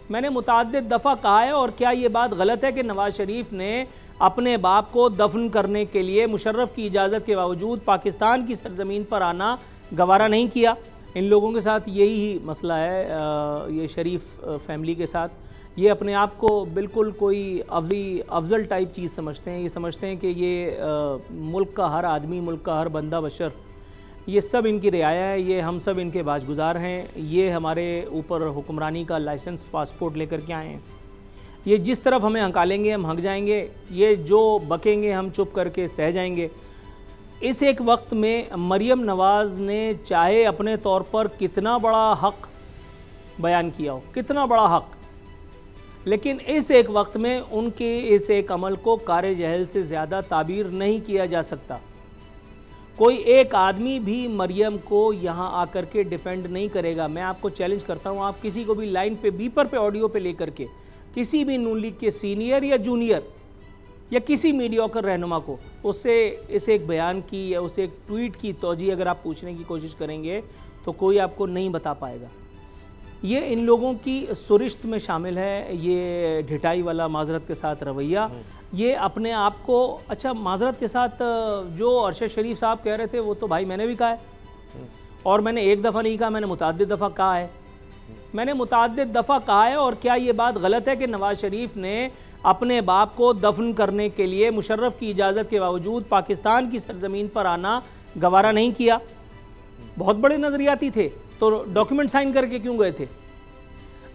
मैंने मुतअद्दिद दफ़ा कहा है, और क्या ये बात गलत है कि नवाज शरीफ ने अपने बाप को दफन करने के लिए मुशर्रफ की इजाज़त के बावजूद पाकिस्तान की सरजमीन पर आना गवारा नहीं किया? इन लोगों के साथ यही मसला है, ये शरीफ फैमिली के साथ। ये अपने आप को बिल्कुल कोई अफजल टाइप चीज़ समझते हैं। ये समझते हैं कि ये मुल्क का हर आदमी, मुल्क का हर बंदा बशर, ये सब इनकी रियाया है, ये हम सब इनके बाजगुजार हैं, ये हमारे ऊपर हुक्मरानी का लाइसेंस पासपोर्ट लेकर के आए हैं। ये जिस तरफ हमें हंकालेंगे हम हंक जाएंगे, ये जो बकेंगे हम चुप करके सह जाएंगे। इस एक वक्त में मरियम नवाज़ ने चाहे अपने तौर पर कितना बड़ा हक़ बयान किया हो, कितना बड़ा हक़, लेकिन इस एक वक्त में उनके इस एक अमल को कार जहल से ज़्यादा ताबीर नहीं किया जा सकता। कोई एक आदमी भी मरियम को यहाँ आकर के डिफेंड नहीं करेगा। मैं आपको चैलेंज करता हूँ, आप किसी को भी लाइन पे, बीपर पे, ऑडियो पे लेकर के किसी भी नून लीग के सीनियर या जूनियर या किसी मीडियोकर रहनुमा को उससे इस एक बयान की या उस एक ट्वीट की तौजीह अगर आप पूछने की कोशिश करेंगे तो कोई आपको नहीं बता पाएगा। ये इन लोगों की सुरिश्त में शामिल है, ये ढिठाई वाला माजरत के साथ रवैया। ये अपने आप को, अच्छा माजरत के साथ जो अरशद शरीफ साहब कह रहे थे वो तो भाई मैंने भी कहा है, और मैंने एक दफ़ा नहीं कहा, मैंने मुतअद्दिद दफ़ा कहा है। मैंने मुतअद्दिद दफ़ा कहा है, और क्या ये बात गलत है कि नवाज शरीफ ने अपने बाप को दफन करने के लिए मुशर्रफ की इजाज़त के बावजूद पाकिस्तान की सरजमीन पर आना गवारा नहीं किया? बहुत बड़े नज़रियाती थे तो डॉक्यूमेंट साइन करके क्यों गए थे?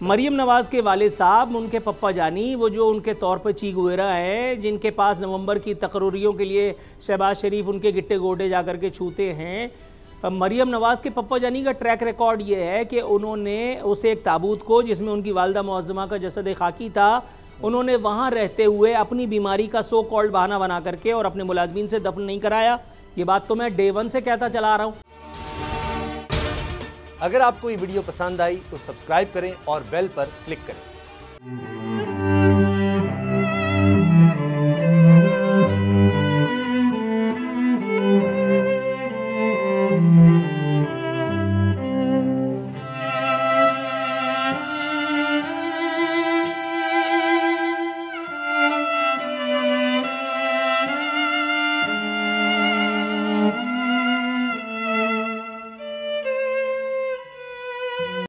मरियम नवाज़ के वालिद साहब, उनके पप्पा जानी, वो जो उनके तौर पर चीगुएरा हैं, जिनके पास नवंबर की तकरीरों के लिए शहबाज शरीफ उनके गिट्टे गोटे जा कर के छूते हैं, मरियम नवाज़ के पप्पा जानी का ट्रैक रिकॉर्ड ये है कि उन्होंने उस एक ताबूत को जिसमें उनकी वालदा मुअज़्ज़मा का जसद खाकी था, उन्होंने वहाँ रहते हुए अपनी बीमारी का सो कॉल्ड बहाना बना करके और अपने मुलाजमीन से दफन नहीं कराया। ये बात तो मैं डे 1 से कहता चला आ रहा हूँ। अगर आपको ये वीडियो पसंद आई तो सब्सक्राइब करें और बेल पर क्लिक करें।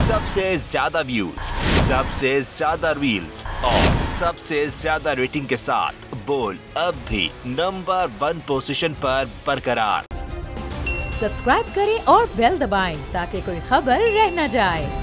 सबसे ज्यादा व्यूज, सबसे ज्यादा रील्स और सबसे ज्यादा रेटिंग के साथ बोल अब भी नंबर 1 पोजीशन पर बरकरार। सब्सक्राइब करें और बेल दबाएं ताकि कोई खबर रह न जाए।